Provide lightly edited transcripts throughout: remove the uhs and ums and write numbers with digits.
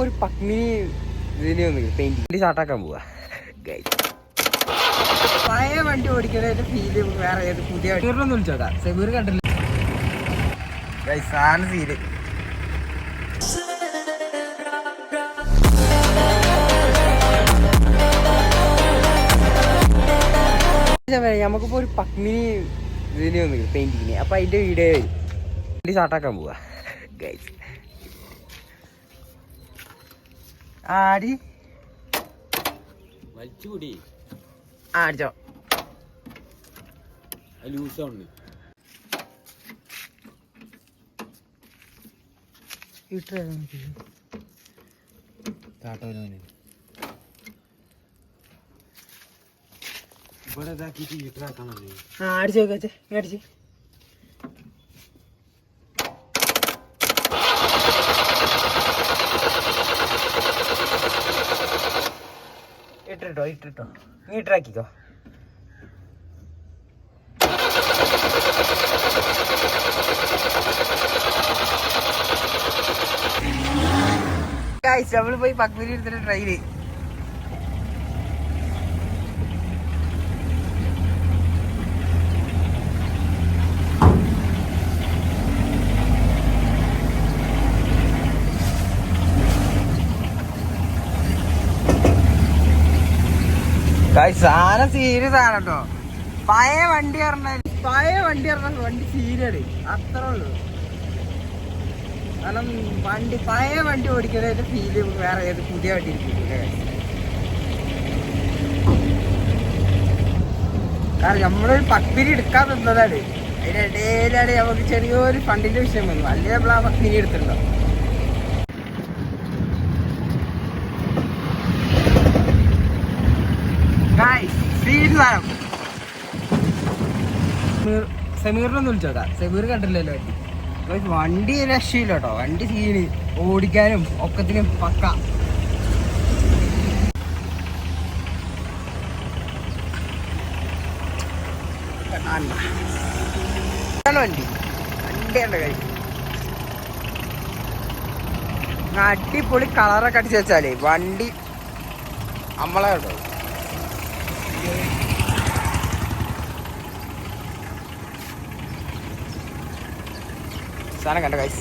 ഒരു പത്മിനി ഇതിന് പെയിന്റിംഗ് സ്റ്റാർട്ടാക്കാൻ പോവാ. പഴയ വണ്ടി ഓടിക്കുന്ന ഫീല് വേറെ ഏത് പുതിയ സെമീറിനൊന്നും വിളിച്ചോക്കാം. സെമീർ കണ്ടില്ല സാധനം ഫീല്. നമുക്കിപ്പോ ഒരു പത്മിനി ഇതിന് പെയിന്റിങ്ങിന് അപ്പൊ അതിന്റെ വീഡിയോ വണ്ടി സ്റ്റാർട്ടാക്കാൻ പോവാ. ആടി വലിച്ചുകൂടി ആടിച്ചോ ലൂസാണ് ഇവിടെ ഇതാക്കിട്ട് ഹീറ്ററാക്കാണല്ലേ. അടിച്ചു നോക്കാച്ചേ അടിച്ച് ഇട്ടിട്ടോ ഹീറ്ററാക്കിക്കോ. നമ്മള് പോയി പക്മിനി എടുത്തിട്ട് ട്രെയിന് സാധനം സീരിയസ് ആണ് കേട്ടോ. പഴയ വണ്ടി പറഞ്ഞ വണ്ടി സീരിയസ് അത്രേ ഉള്ളൂ. കാരണം പഴയ വണ്ടി ഓടിക്കുന്ന ഫീല് വേറെ ഏത് പുതിയ വണ്ടി ഇരിക്കില്ലേ. കാരണം നമ്മളൊരു പക്മിനി എടുക്കാൻ നിന്നതാണ്. അതിന്റെ ഇടയിലാണ് നമുക്ക് ചെറിയൊരു ഫണ്ടിന്റെ വിഷയം വന്നു. അല്ലെങ്കിൽ നമ്മൾ ആ പക്മിനി എടുത്തിട്ടുണ്ടോ. സെമീറിനൊന്നും വിളിച്ചോക്കാം. സെമീർ കണ്ടില്ലല്ലോ വണ്ടി. വണ്ടി രക്ഷയില്ല കേട്ടോ. വണ്ടി സീന് ഓടിക്കാനും ഒക്കത്തിനും പക്ക. വണ്ടിയുണ്ട് കഴിയും. അടിപൊളി കളറൊക്കെ അടിച്ചു വെച്ചാലേ വണ്ടി നമ്മളെ കേട്ടോ. സാധനം കണ്ട ഗൈസ്.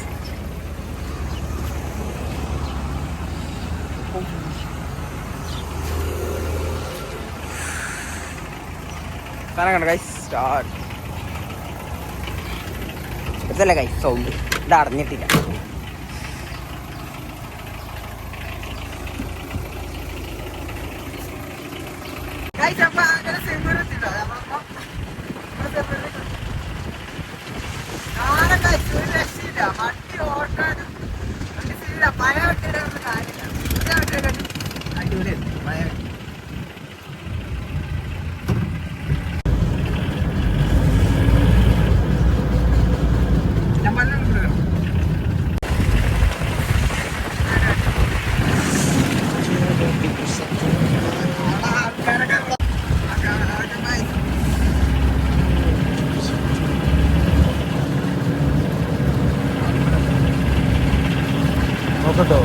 സാധനം കണ്ട ഗൈസ്. സ്റ്റാർട്ട് ഇതല്ല ഗൈസ് സൗണ്ട്. ഇത് അടഞ്ഞിട്ടില്ല. അങ്ങനെ സെമീറെത്തിട്ടോ വണ്ടി ഓട്ടാനും പഴയ വണ്ടിയുടെ ഒന്നും കാര്യമില്ല. പുതിയ വണ്ടിയുടെ അടിപൊളിയുണ്ട് പഴയ വണ്ടി. നോക്കട്ടോ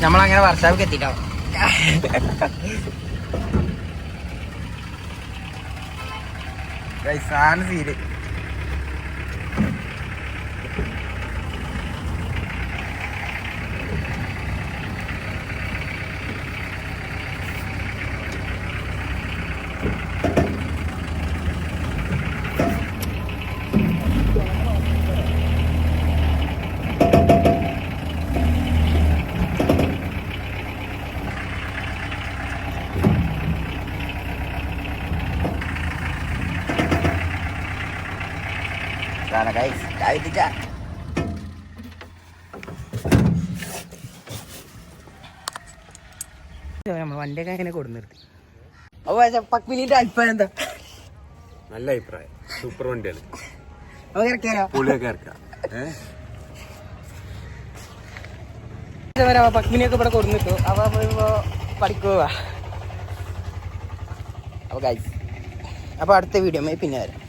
നമ്മളങ്ങനെ വർഷാവിക്ക് എത്തിട്ടോ. സാധനം സീര്. സാധനം കഴിച്ചാ നമ്മൾ വണ്ടിയൊക്കെ എങ്ങനെ കൊടു നിർത്തി. അപ്പൊ പക്മിനിന്റെ അഭിപ്രായം എന്താ? നല്ല അഭിപ്രായം, സൂപ്പർ വണ്ടിയാണ്. നമുക്ക് ഇറക്കിയാലോ? പുളിയൊക്കെ ഇറക്കാം. പക്മിനിയൊക്കെ ഇവിടെ കൊടുന്നിട്ടു. അപ്പൊ നമ്മളിപ്പോ പഠിക്കുക. അപ്പൊ ഗൈസ്, അപ്പൊ അടുത്ത വീഡിയോ പിന്നെ വരാം.